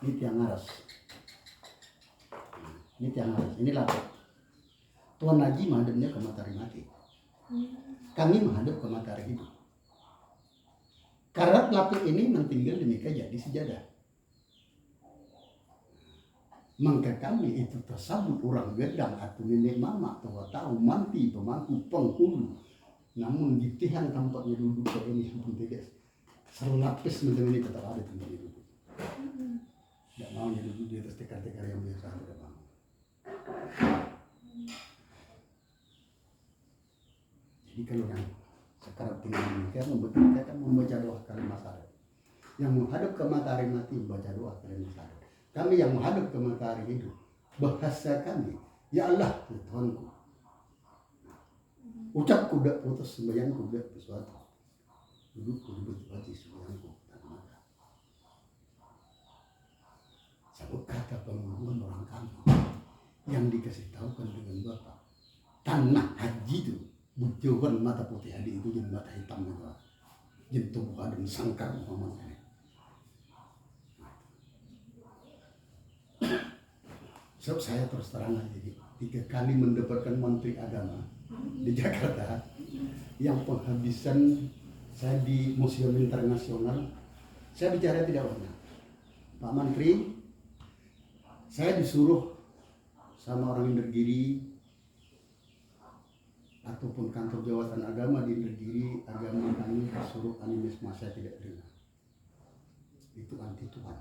Ini tiang aras. Ini tiang aras. Ini lapor. Tuan Haji menghadapnya ke matahari mati. Kami menghadap ke matahari hidup. Karat lapik ini tinggal demikian jadi sejadah. Maka kami itu tersambut orang gedang atau nenek mama tua tahu manti pemangku penghulu. Namun di tiang tampaknya duduk ke ini pun tidak serlapis macam ini tetap ada tempatnya duduk. Tidak mau duduk di atas tekar-tekar yang biasa tidak mau. Jadi kalau yang sekarang tinggal demikian kita akan membaca doa kalimat syahadat. Yang menghadap ke matahari mati membaca doa kalimat syahadat. Kami yang menghadap ke matahari hidup bahasa kami ya Allah ya Tuhanku. Ucapku tidak putus sembahyangku tidak sesuatu. Dudukku diberkati sembahyangku tak mata. Sebab kata pengumuman orang kampung yang dikasih tahukan dengan Bapak tanah haji itu bujuan mata putih adik itu jadi mata hitam itu. Jadi tubuh Adam sangkar Muhammad ini. Sebab saya terus terang aja 3 kali mendapatkan Menteri Agama di Jakarta yang penghabisan saya di Museum Internasional. Saya bicara tidak banyak. Pak Menteri, saya disuruh sama orang Indragiri ataupun kantor jawatan agama di Indragiri, agama kami suruh animisme saya tidak terima. Itu anti Tuhan.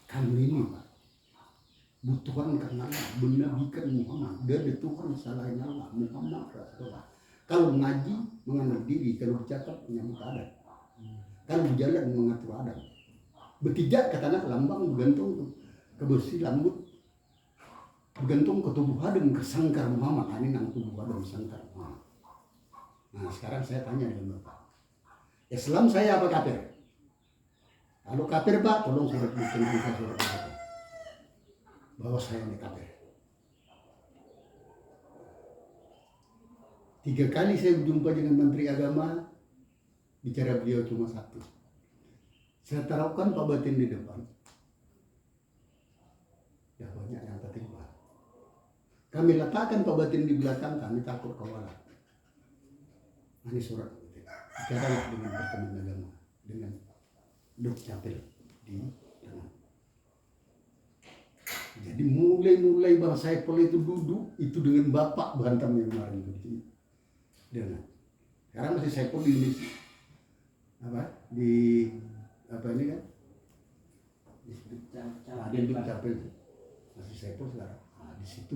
Kami ini Pak butuhan karena Allah, menabikan Muhammad dari Tuhan selain Allah, Muhammad Rasulullah. Kalau ngaji mengenal diri, kalau bercakap menyambut adat, kalau berjalan mengatur adat. Bertijak kata anak lambang bergantung kebersih lambut, bergantung ke tubuh Adam ke sangkar Muhammad. Ini nang tubuh Adam sangkar Muhammad. Nah sekarang saya tanya dengan Bapak, Islam saya apa kafir? Kalau kafir Pak, tolong surat buktikan surat itu bahwa saya ini kafir. 3 kali saya berjumpa dengan Menteri Agama, bicara beliau cuma satu. Saya taruhkan Pak Batin di depan. Ya banyak yang tertimpa. Kami letakkan Pak Batin di belakang, kami takut kawalan. Ini surat bicara dengan pertemuan agama, dengan Dukcapil di tengah. Jadi mulai Bang Saiful itu duduk itu dengan bapak berantem yang kemarin itu. Dengan sekarang masih Saiful di apa ini kan? Di Dukcapil masih Saiful sekarang. Nah, di situ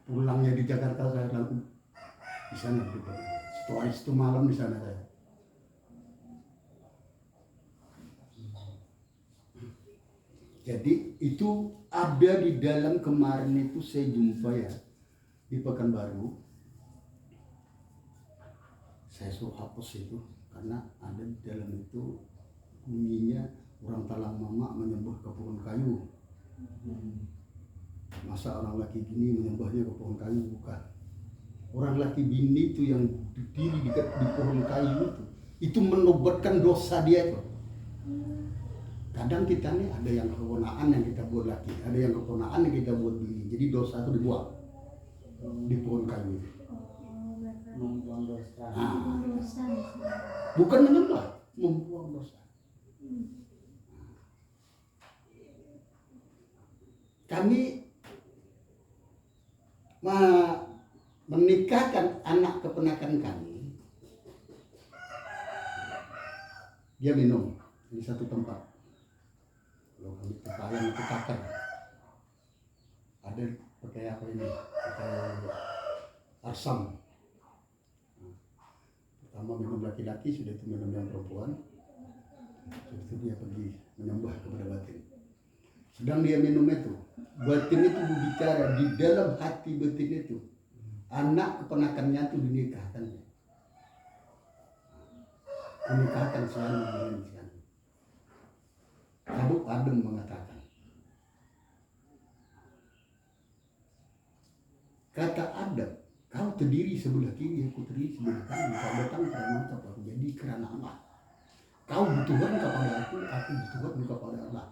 pulangnya di Jakarta saya lalu di sana duduk. Setelah itu malam di sana saya. Jadi itu ada di dalam kemarin itu saya jumpa ya di Pekanbaru. Saya suruh hapus itu karena ada di dalam itu bunyinya orang Talang Mama menyembah ke pohon kayu. Masa orang laki gini menyembahnya ke pohon kayu? Bukan. Orang laki bini itu yang berdiri di pohon kayu itu menobatkan dosa dia itu. Kadang kita nih ada yang keponaan yang kita buat laki, ada yang keponaan yang kita buat bini. Jadi dosa itu dibuang di pohon kayu. Membuang dosa. Nah, Dosa. bukan menyembah, membuang dosa. Kami menikahkan anak keponakan kami. Dia minum di satu tempat. Kalau kami kepayang itu takar. Ada pakai apa ini? Pakai arsam. Pertama minum laki-laki, sudah itu minum yang perempuan. Sudah itu dia pergi menyembah kepada batin. Sedang dia minum itu, batin itu berbicara di dalam hati batin itu. Anak keponakannya itu dinikahkan. Dinikahkan selalu dengan siapa? Abu Adam mengatakan, kata Adam, kau terdiri sebelah kiri, aku terdiri sebelah kanan. Kau datang karena aku jadi karena Allah. Kau bertuhan kepada aku bertuhan kepada Allah.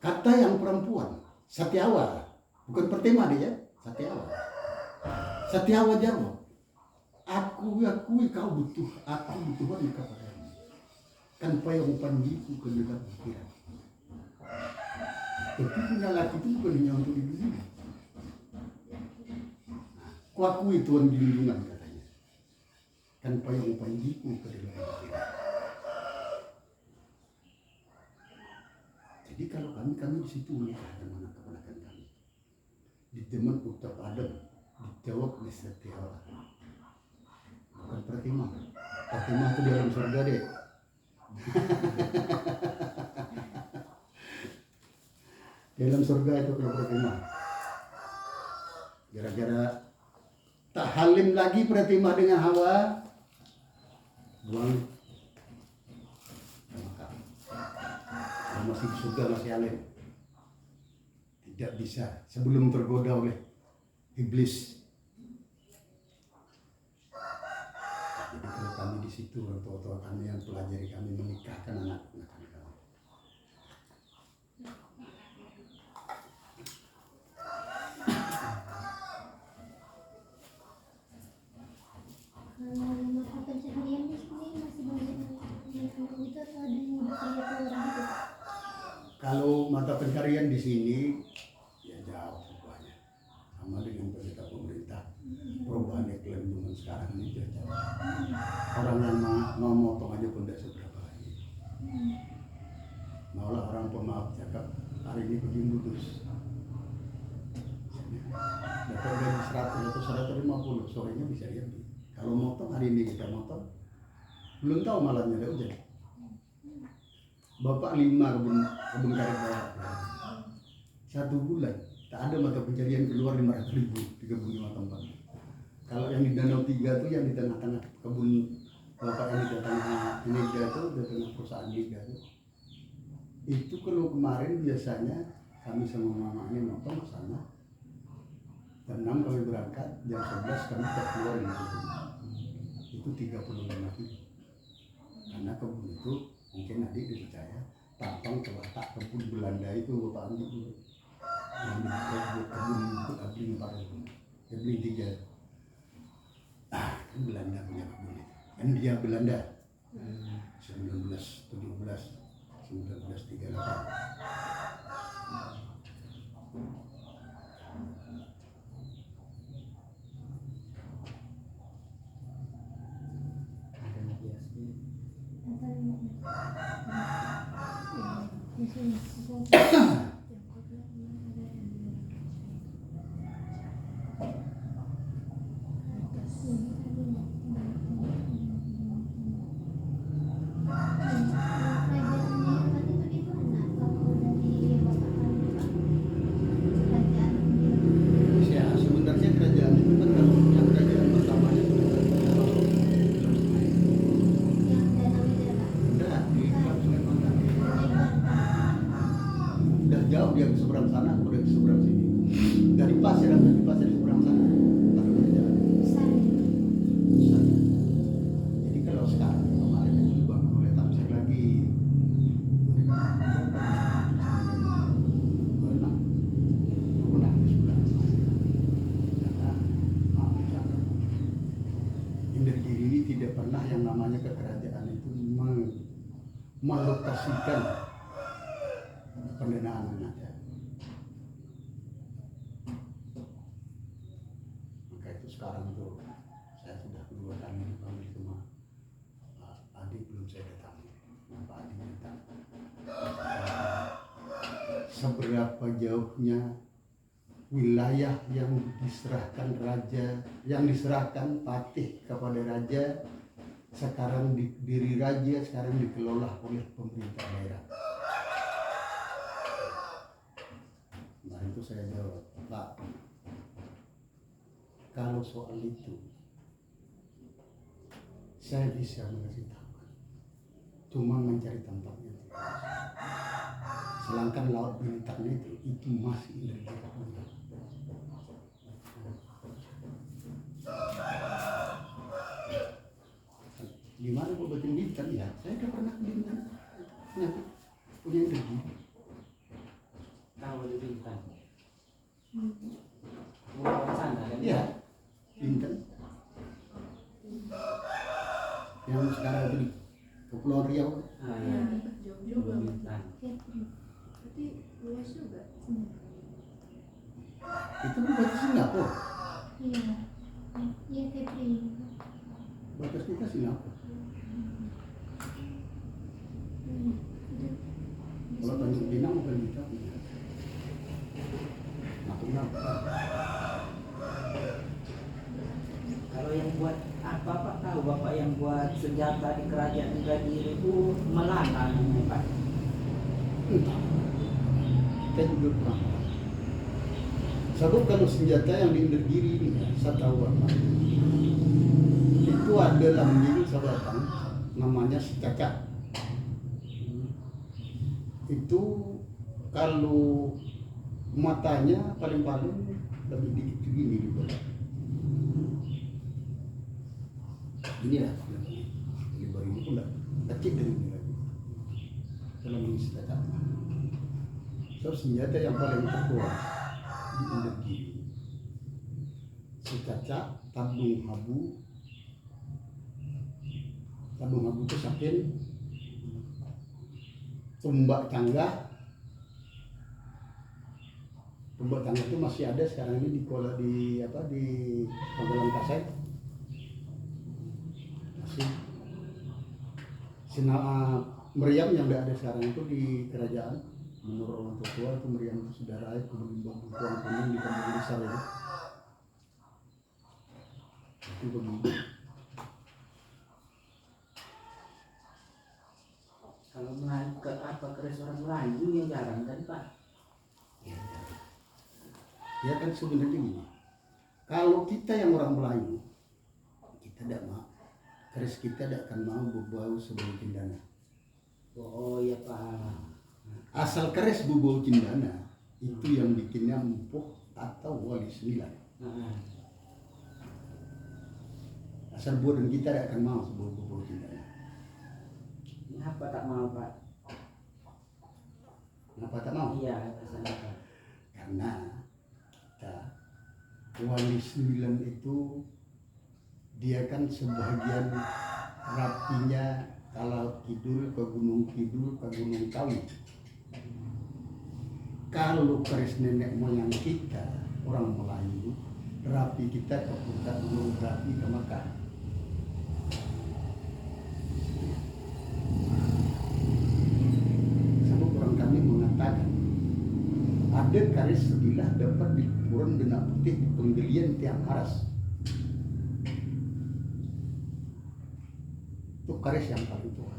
Kata yang perempuan, Satiawa, bukan pertema dia, Satiawa. Satiawa jawab, aku akui kau butuh, aku bertuhan kepada Allah. Kan payung pandiku ke dalam pikiran. Tapi punya laki itu bukan hanya untuk di dunia. Ku akui Tuhan di lindungan katanya. Kan payung pandiku ke dalam pikiran. Jadi kalau kami di situ menikahkan anak keponakan kami. Di teman ucap Adam, dijawab di Setiawa. Bukan Pratima. Pratima itu di dalam surga deh. Dalam surga itu kalau Pratima. Gara-gara tak halim lagi Pratima dengan Hawa, buang maka masih di surga masih halim. Tidak bisa sebelum tergoda oleh iblis. Jadi kalau kami di situ, orang tua kami yang pelajari kami menikahkan anak-anak kami. Kalau mata pencaharian di sini masih banyak yang itu atau ada yang udah kerja keluar gitu? Kalau mata pencarian di sini ya jauh banyak, sama dengan pemerintah perubahan iklim zaman sekarang ini jauh. Orang yang mau motong aja pun tidak seberapa lagi. Malah orang pemaaf cakap hari ini pergi lulus. Dapat gaji 100 atau 150, sorenya bisa diambil. Kalau motong hari ini kita motong, belum tahu malamnya ada hujan. Bapak 5 kebun karet bawah. 1 bulan tak ada mata pencarian keluar 500.000 di kebun 5 tempat. Kalau yang di Danau 3 itu yang di tengah-tengah kebun bapak yang di tengah Niga itu, di tengah perusahaan Niga itu kalau kemarin biasanya kami sama mamanya nonton ke sana. Jam 6 kami berangkat, jam 11 kami keluar dari kebun. Itu 35 kilo. Karena kebun itu mungkin adik dipercaya tampang terletak kebun Belanda itu Bapak Andi dulu. Yang di kebun Abling Parung, Abling 3. Kan Belanda punya kebun itu. Kan dia Belanda. 1938. Ada biasanya. Ya, sebenarnya kerajaan itu kan kalau yang kerajaan pertamanya itu udah di Sungai Pandan. Udah jauh dia ke seberang sana, udah ke seberang sini. Dari pasir sampai di pasir di seberang sana. Baru kerajaan. Besar. Jadi kalau sekarang kemarin itu dibangun oleh Tamsir lagi. 26 bulan. Karena Indragiri ini tidak pernah yang namanya kekerajaan itu melokasikan pendanaan yang ada. Maka itu sekarang itu saya sudah 2 kali dipanggil sama adik, belum saya datang. Pak Adi datang. Seberapa jauhnya wilayah yang diserahkan raja, yang diserahkan patih kepada raja, sekarang diri raja, sekarang dikelola oleh pemerintah daerah. Nah itu saya jawab, Pak, kalau soal itu saya bisa mengasih tahu, cuma mencari tempatnya. Sedangkan laut bintangnya itu masih Indragiri punya. Gimana kok bikin bintang ya? Saya udah pernah ke bintang, punya Indragiri. Tahu di Bintan. Pulau sana kan? Iya, bintang. Yang sekarang itu di Kepulauan Riau. Ah, ya. Jauh juga. Pulau Bintan. Berarti luas juga. Itu batas Singapura. Iya, Kepri. Batas kita Singapura. Kalau Tanjung Pinang bukan kita punya. Natuna. Kalau yang buat apa Pak tahu Bapak yang buat senjata di kerajaan Indragiri itu Melaka namanya Pak. Entah. Kita juga kurang. Sebab kalau senjata yang di Indragiri ini ya, saya tahu apa. Itu ada lambing sahabat namanya Cacat. Itu kalau matanya paling-paling lebih dikit begini di bawah. Ini ya, ini baru ini pun kecil dari ini lagi. Dalam ini senjata. So senjata yang paling terkuat di Indragiri, Cacat, tabung habu itu sakin, tumbak canggah. Tumbak canggah itu masih ada sekarang ini di Pangkalan Kasai. Masih. Meriam yang tidak ada sekarang itu di kerajaan. Menurut orang tua itu meriam itu sudah raib, kemudian bengkuang kuning di kampung besar itu. Itu begini. Kalau Melayu ke apa keris orang Melayu yang jarang kan Pak? Ya kan sebenarnya gini. Kalau kita yang orang Melayu, kita tidak mau. Keris kita tidak akan mau berbau sebagai cendana. Oh iya Pak. Asal keris berbau cendana, itu yang bikinnya empuh atau wali 9. Nah, Asal buatan kita tidak akan mau berbau cendana. apa tak mau Pak? Kenapa tak mau? Iya, alasan apa? Karena kita Wali 9 itu dia kan sebagian rapinya kalau Kidul ke Gunung Kidul ke Gunung Kawi. Kalau keris nenek moyang kita orang Melayu, rapi kita ke puncak Gunung Rapi ke Mekah. Sebab orang kami mengatakan ada keris sebilah dapat di Purun Benak Putih di penggalian Tiang Aras. Itu keris yang paling tua.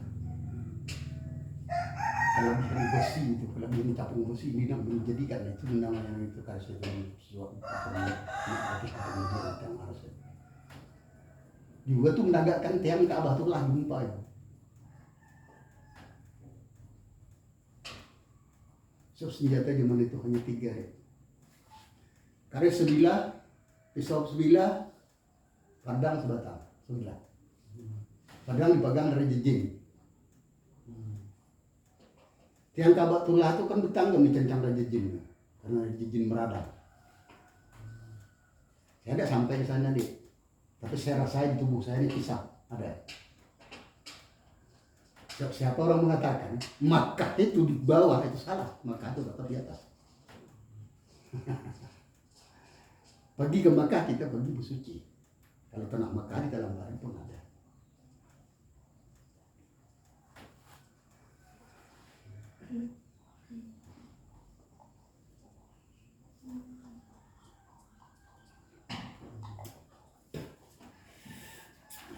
Kalau bukan besi itu, kalau belum capung besi ini menjadikan itu namanya itu keris itu sesuatu Tiang Aras. Juga tuh menegakkan tiang Ka'bah tuh lah gempa ya. So, senjata zaman itu hanya 3 ya. Karis sebilah, pisau sebilah, pedang sebatang sebilah. Pedang dipegang dari jejing. Tiang Kabatullah itu kan bertanggung dicencang dari jejing, karena jejing meradang. Saya tidak sampai ke sana nih, tapi saya rasain tubuh saya ini pisah ada. Siapa orang mengatakan Makkah itu di bawah itu salah, Makkah itu tetap di atas. Pergi ke Makkah kita pergi bersuci. Kalau tanah Makkah di dalam barang pun ada.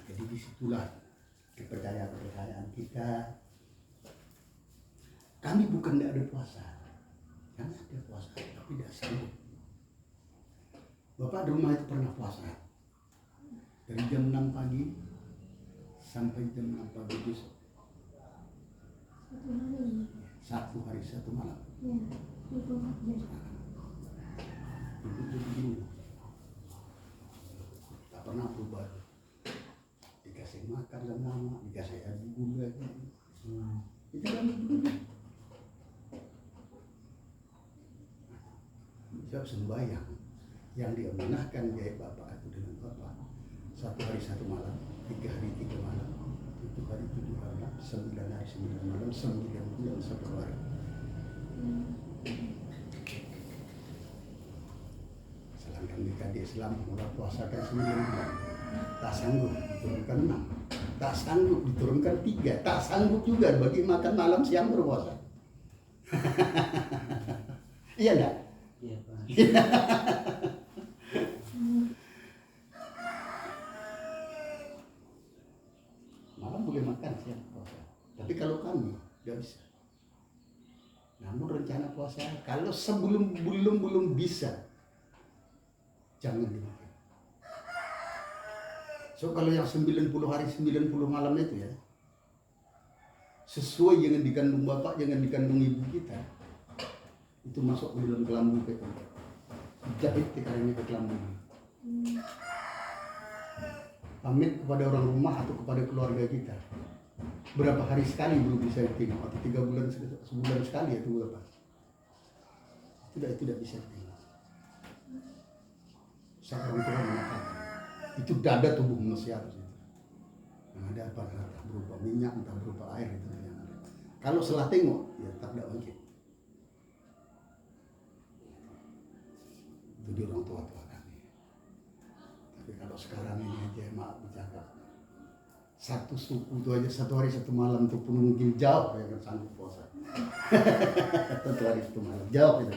Jadi disitulah kepercayaan kita. Kami bukan tidak ada puasa, kami ada puasa tapi tidak sanggup. Bapak di rumah itu pernah puasa dari jam 6 pagi sampai jam 6 pagi besok. 1 hari 1 malam. Ya, 24 jam. Itu begini, tak pernah berubah. Dikasih makan lama, dikasih air gula. Itu kan begini. Siap sembahyang yang diamanahkan jahit bapak itu dengan bapak 1 hari 1 malam, 3 hari 3 malam, 7 hari 7 malam, 9 hari 9 malam, 9 bulan 1 hari. Sedangkan jika di Islam mulai puasakan 9 bulan, tak sanggup diturunkan 6, tak sanggup diturunkan 3, tak sanggup juga bagi makan malam siang berpuasa. Iya enggak? Iya, Pak. Malam boleh makan siang puasa. Tapi kalau kami tidak bisa. Namun rencana puasa kalau sebelum belum bisa jangan dimakan. So kalau yang 90 hari 90 malam itu ya sesuai jangan dikandung bapak, jangan dikandung ibu kita. Itu masuk ke dalam kelambu kita. Jahit tikarnya ke kelambu. Pamit kepada orang rumah atau kepada keluarga kita. Berapa hari sekali belum bisa ditengok, atau 3 bulan sebulan sekali atau berapa? Tidak bisa ditengok. Sang orang tua mengatakan itu dada tubuh manusia harus itu. Yang ada apa? Entah berupa minyak, entah berupa air itu yang ada. Kalau setelah tengok, ya tak ada bangkit. Itu di orang tua kami. Tapi kalau sekarang ini aja maaf bercakap. Satu suku itu aja 1 hari 1 malam itu pun mungkin jauh yang sanggup puasa. 1 hari 1 malam jauh itu.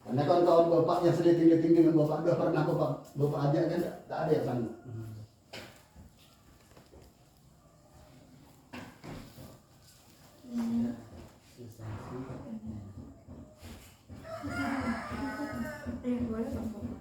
Karena kawan-kawan bapak yang sedeting-deting dengan bapak udah pernah bapak ajak kan tak ada yang sanggup. Boleh Bang.